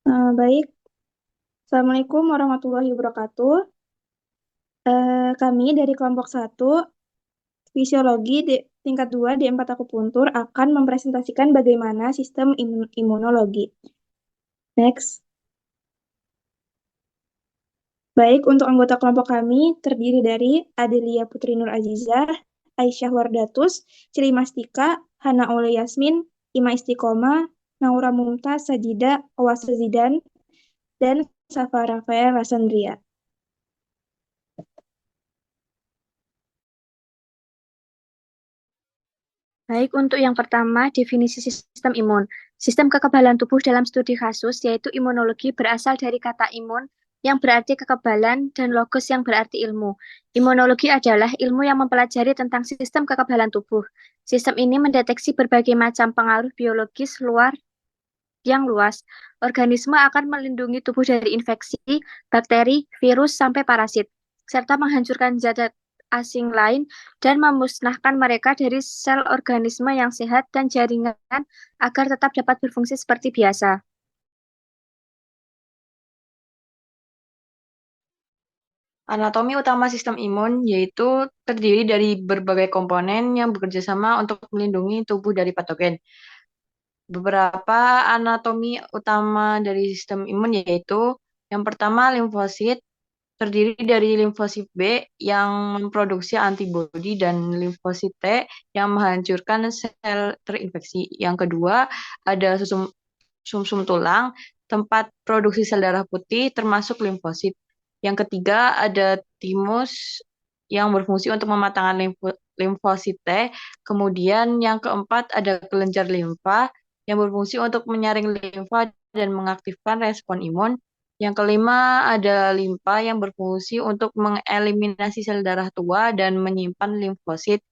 Baik, Assalamualaikum warahmatullahi wabarakatuh. Kami dari kelompok 1, Fisiologi tingkat 2 D4 Akupuntur akan mempresentasikan bagaimana sistem imunologi. Next. Baik, untuk anggota kelompok kami terdiri dari Adelia Putri Nur Azizah, Aisyah Wardatus, Cili Mastika, Hana Aule Yasmin, Ima Istiqomah, Naura Mumtaz Sajida, Awasa Zidan, dan Safa Rafael Rasandria. Baik, untuk yang pertama, definisi sistem imun. Sistem kekebalan tubuh dalam studi kasus, yaitu imunologi berasal dari kata imun, yang berarti kekebalan, dan logos yang berarti ilmu. Imunologi adalah ilmu yang mempelajari tentang sistem kekebalan tubuh. Sistem ini mendeteksi berbagai macam pengaruh biologis yang luas. Organisme akan melindungi tubuh dari infeksi, bakteri, virus, sampai parasit, serta menghancurkan zat asing lain dan memusnahkan mereka dari sel organisme yang sehat dan jaringan agar tetap dapat berfungsi seperti biasa. Anatomi utama sistem imun yaitu terdiri dari berbagai komponen yang bekerja sama untuk melindungi tubuh dari patogen. Beberapa anatomi utama dari sistem imun yaitu yang pertama limfosit terdiri dari limfosit B yang memproduksi antibodi dan limfosit T yang menghancurkan sel terinfeksi. Yang kedua ada sumsum tulang tempat produksi sel darah putih termasuk limfosit. Yang ketiga ada timus yang berfungsi untuk mematangkan limfosit T. Kemudian yang keempat ada kelenjar limfa yang berfungsi untuk menyaring limfa dan mengaktifkan respon imun. Yang kelima ada limfa yang berfungsi untuk mengeliminasi sel darah tua dan menyimpan limfosit.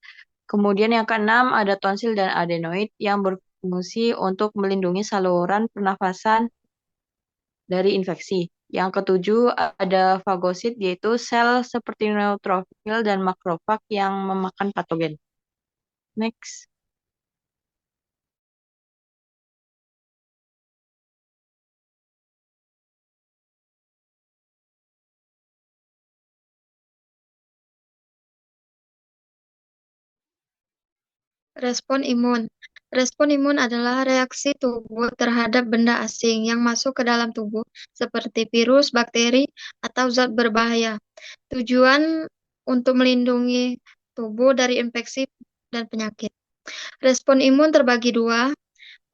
Kemudian yang keenam ada tonsil dan adenoid yang berfungsi untuk melindungi saluran pernafasan dari infeksi. Yang ketujuh ada fagosit yaitu sel seperti neutrofil dan makrofag yang memakan patogen. Next. Respon imun. Respon imun adalah reaksi tubuh terhadap benda asing yang masuk ke dalam tubuh, seperti virus, bakteri, atau zat berbahaya. Tujuan untuk melindungi tubuh dari infeksi dan penyakit. Respon imun terbagi dua,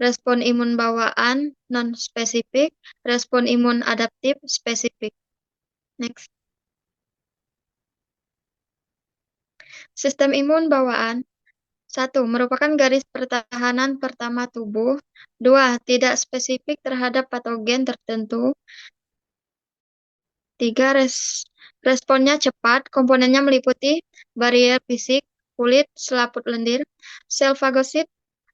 respon imun bawaan non-spesifik, respon imun adaptif spesifik. Next. Sistem imun bawaan. 1. Merupakan garis pertahanan pertama tubuh. 2. Tidak spesifik terhadap patogen tertentu. 3. Responnya cepat. Komponennya meliputi barrier fisik, kulit, selaput lendir, sel fagosit,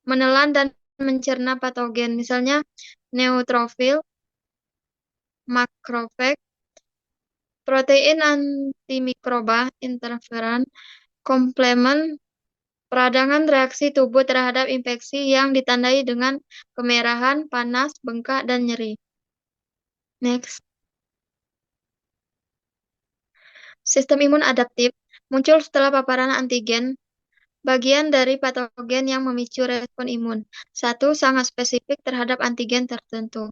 menelan dan mencerna patogen, misalnya neutrofil, makrofag, protein antimikroba, interferon, komplement, peradangan reaksi tubuh terhadap infeksi yang ditandai dengan kemerahan, panas, bengkak, dan nyeri. Next. Sistem imun adaptif muncul setelah paparan antigen, bagian dari patogen yang memicu respon imun. 1. Sangat spesifik terhadap antigen tertentu.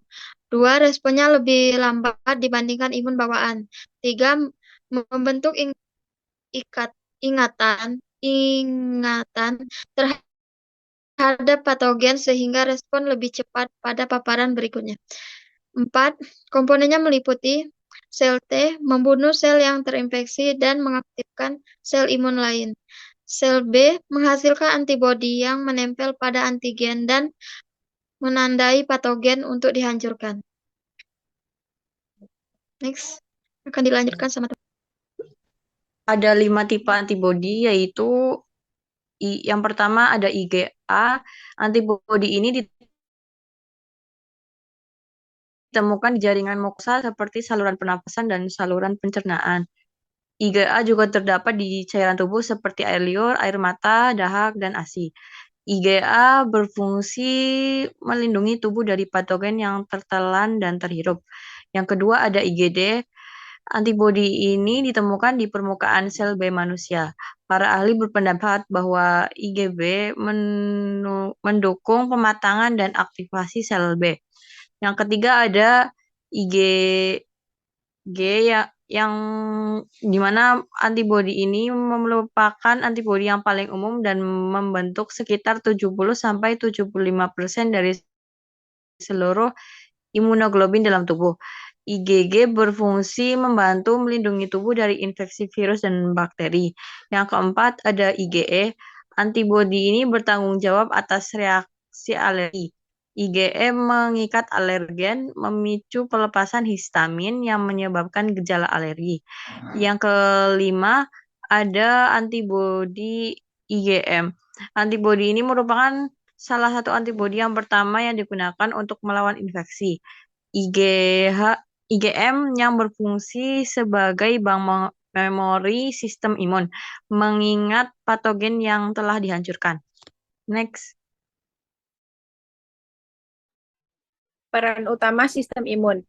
2. Responnya lebih lambat dibandingkan imun bawaan. 3. Membentuk ingatan terhadap patogen sehingga respon lebih cepat pada paparan berikutnya. 4. Komponennya meliputi sel T membunuh sel yang terinfeksi dan mengaktifkan sel imun lain. Sel B menghasilkan antibodi yang menempel pada antigen dan menandai patogen untuk dihancurkan. Next, akan dilanjutkan sama teman. Ada 5 tipe antibodi yaitu yang pertama ada IgA. Antibodi ini ditemukan di jaringan mukosa seperti saluran pernapasan dan saluran pencernaan. IgA juga terdapat di cairan tubuh seperti air liur, air mata, dahak, dan ASI. IgA berfungsi melindungi tubuh dari patogen yang tertelan dan terhirup. Yang kedua ada IgD. Antibodi ini ditemukan di permukaan sel B manusia. Para ahli berpendapat bahwa IgB mendukung pematangan dan aktivasi sel B. Yang ketiga ada IgG yang dimana antibodi ini merupakan antibodi yang paling umum dan membentuk sekitar 70-75% dari seluruh imunoglobulin dalam tubuh. IgG berfungsi membantu melindungi tubuh dari infeksi virus dan bakteri. Yang keempat ada IgE. Antibodi ini bertanggung jawab atas reaksi alergi. IgE mengikat alergen, memicu pelepasan histamin yang menyebabkan gejala alergi. Yang kelima ada antibodi IgM. Antibodi ini merupakan salah satu antibodi yang pertama yang digunakan untuk melawan infeksi. IgM yang berfungsi sebagai bank memori sistem imun, mengingat patogen yang telah dihancurkan. Next. Peran utama sistem imun.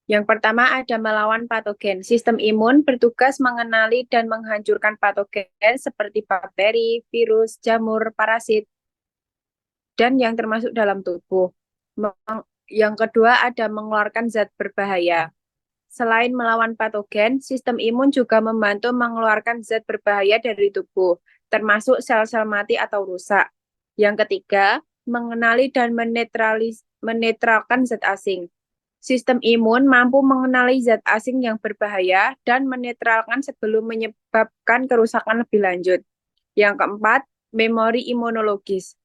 Yang pertama ada melawan patogen. Sistem imun bertugas mengenali dan menghancurkan patogen seperti bakteri, virus, jamur, parasit, dan yang termasuk dalam tubuh. Yang kedua ada mengeluarkan zat berbahaya. Selain melawan patogen, sistem imun juga membantu mengeluarkan zat berbahaya dari tubuh, termasuk sel-sel mati atau rusak. Yang ketiga, mengenali dan menetralkan zat asing. Sistem imun mampu mengenali zat asing yang berbahaya dan menetralkan sebelum menyebabkan kerusakan lebih lanjut. Yang keempat, memori imunologis.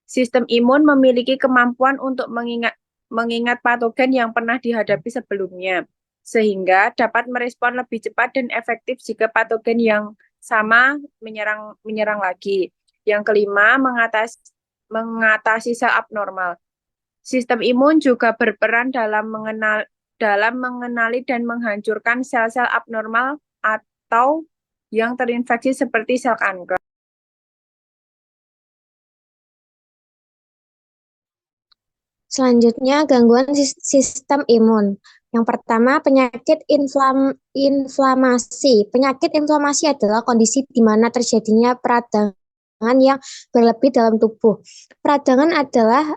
Sistem imun memiliki kemampuan untuk mengingat patogen yang pernah dihadapi sebelumnya, sehingga dapat merespon lebih cepat dan efektif jika patogen yang sama menyerang lagi. Yang kelima, mengatasi sel abnormal. Sistem imun juga berperan dalam mengenali dan menghancurkan sel-sel abnormal atau yang terinfeksi seperti sel kanker. Selanjutnya, gangguan sistem imun. Yang pertama, penyakit inflamasi. Penyakit inflamasi adalah kondisi di mana terjadinya peradangan yang berlebih dalam tubuh. Peradangan adalah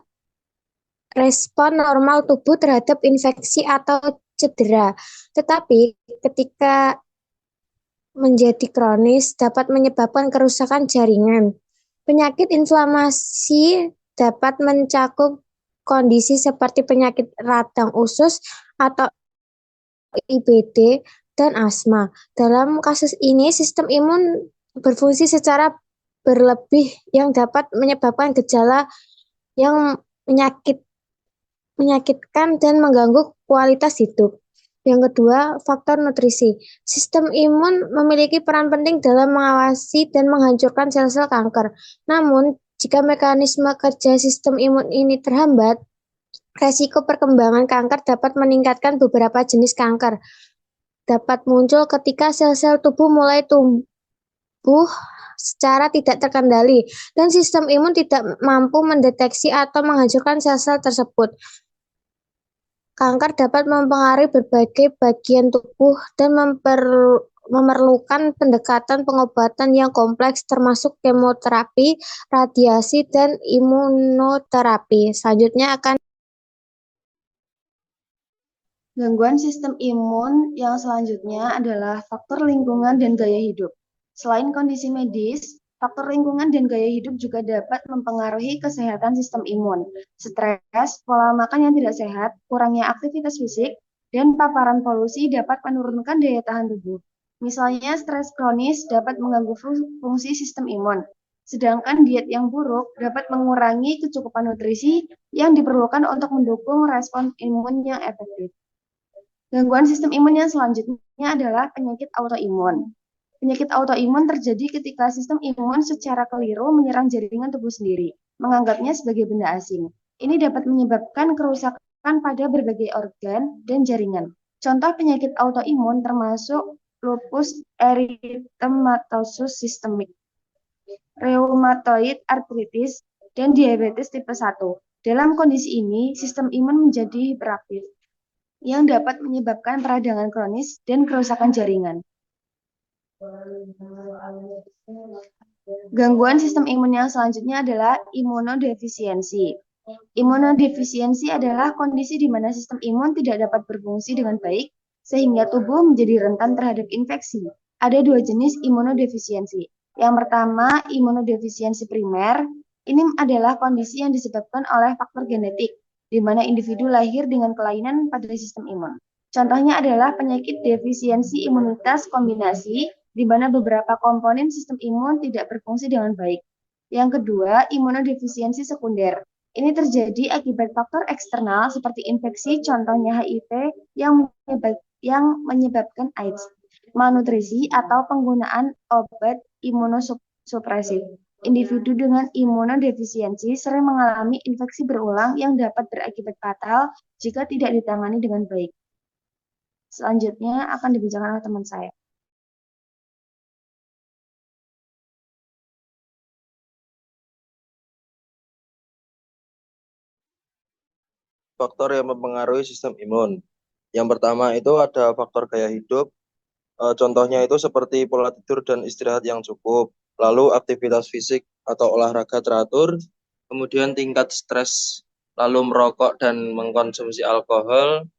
respon normal tubuh terhadap infeksi atau cedera. Tetapi ketika menjadi kronis dapat menyebabkan kerusakan jaringan. Penyakit inflamasi dapat mencakup kondisi seperti penyakit radang usus atau IBD dan asma. Dalam kasus ini, sistem imun berfungsi secara berlebih yang dapat menyebabkan gejala yang menyakitkan dan mengganggu kualitas hidup. Yang kedua, faktor nutrisi. Sistem imun memiliki peran penting dalam mengawasi dan menghancurkan sel-sel kanker. Namun, jika mekanisme kerja sistem imun ini terhambat, resiko perkembangan kanker dapat meningkatkan. Beberapa jenis kanker dapat muncul ketika sel-sel tubuh mulai tumbuh secara tidak terkendali dan sistem imun tidak mampu mendeteksi atau menghancurkan sel-sel tersebut. Kanker dapat mempengaruhi berbagai bagian tubuh dan memerlukan pendekatan pengobatan yang kompleks termasuk kemoterapi, radiasi, dan imunoterapi. Selanjutnya akan Gangguan sistem imun yang selanjutnya adalah faktor lingkungan dan gaya hidup. Selain kondisi medis, faktor lingkungan dan gaya hidup juga dapat mempengaruhi kesehatan sistem imun. Stres, pola makan yang tidak sehat, kurangnya aktivitas fisik, dan paparan polusi dapat menurunkan daya tahan tubuh. Misalnya, stres kronis dapat mengganggu fungsi sistem imun. Sedangkan diet yang buruk dapat mengurangi kecukupan nutrisi yang diperlukan untuk mendukung respon imun yang efektif. Gangguan sistem imun yang selanjutnya adalah penyakit autoimun. Penyakit autoimun terjadi ketika sistem imun secara keliru menyerang jaringan tubuh sendiri, menganggapnya sebagai benda asing. Ini dapat menyebabkan kerusakan pada berbagai organ dan jaringan. Contoh penyakit autoimun termasuk lupus erythematosus sistemik. reumatoid arthritis, dan diabetes tipe 1. Dalam kondisi ini, sistem imun menjadi hiperaktif yang dapat menyebabkan peradangan kronis dan kerusakan jaringan. Gangguan sistem imun yang selanjutnya adalah imunodefisiensi. Imunodefisiensi adalah kondisi di mana sistem imun tidak dapat berfungsi dengan baik sehingga tubuh menjadi rentan terhadap infeksi. Ada dua jenis imunodefisiensi. Yang pertama, imunodefisiensi primer. Ini adalah kondisi yang disebabkan oleh faktor genetik, di mana individu lahir dengan kelainan pada sistem imun. Contohnya adalah penyakit defisiensi imunitas kombinasi, di mana beberapa komponen sistem imun tidak berfungsi dengan baik. Yang kedua, imunodefisiensi sekunder. Ini terjadi akibat faktor eksternal seperti infeksi, contohnya HIV, yang menyebabkan AIDS, malnutrisi, atau penggunaan obat imunosupresif. Individu dengan imunodefisiensi sering mengalami infeksi berulang yang dapat berakibat fatal jika tidak ditangani dengan baik. Selanjutnya akan dibicarakan oleh teman saya. Faktor yang mempengaruhi sistem imun. Yang pertama itu ada faktor gaya hidup. Contohnya itu seperti pola tidur dan istirahat yang cukup. Lalu aktivitas fisik atau olahraga teratur. Kemudian tingkat stres, lalu merokok dan mengkonsumsi alkohol,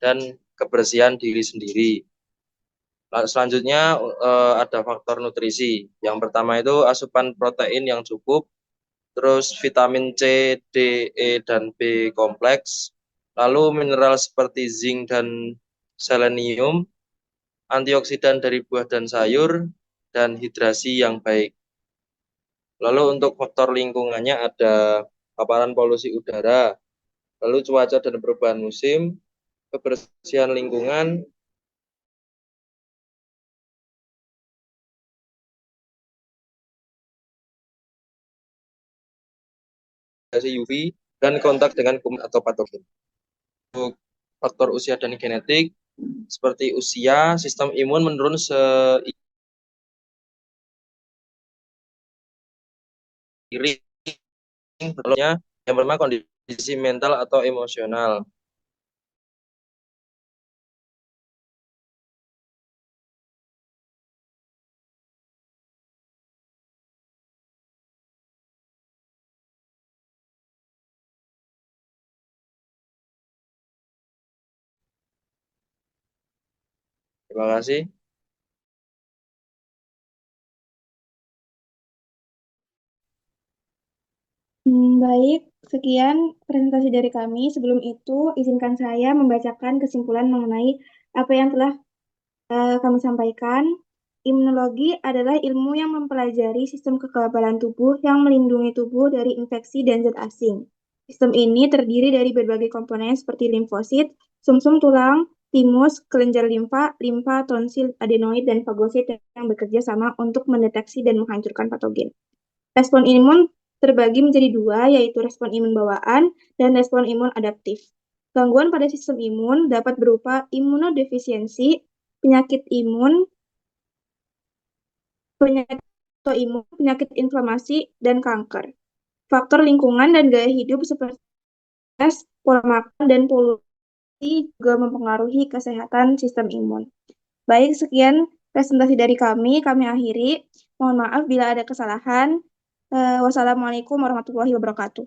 dan kebersihan diri sendiri. Selanjutnya ada faktor nutrisi. Yang pertama itu asupan protein yang cukup, terus vitamin C, D, E, dan B kompleks, lalu mineral seperti zinc dan selenium, antioksidan dari buah dan sayur, dan hidrasi yang baik. Lalu untuk faktor lingkungannya ada paparan polusi udara, lalu cuaca dan perubahan musim, kebersihan lingkungan, UV, dan kontak dengan kuman atau patogen. Untuk faktor usia dan genetik, seperti usia, sistem imun menurun seiring berlalunya yang pertama kondisi mental atau emosional. Terima kasih. Baik, sekian presentasi dari kami. Sebelum itu, izinkan saya membacakan kesimpulan mengenai apa yang telah kami sampaikan. Imunologi adalah ilmu yang mempelajari sistem kekebalan tubuh yang melindungi tubuh dari infeksi dan zat asing. Sistem ini terdiri dari berbagai komponen seperti limfosit, sumsum tulang, timus, kelenjar limfa, tonsil, adenoid, dan fagosit yang bekerja sama untuk mendeteksi dan menghancurkan patogen. Respon imun terbagi menjadi dua, yaitu respon imun bawaan dan respon imun adaptif. Gangguan pada sistem imun dapat berupa imunodefisiensi, penyakit autoimun, penyakit inflamasi, dan kanker. Faktor lingkungan dan gaya hidup seperti stres, pola makan, dan polusi juga mempengaruhi kesehatan sistem imun. Baik, sekian presentasi dari kami akhiri. Mohon maaf bila ada kesalahan. Wassalamualaikum warahmatullahi wabarakatuh.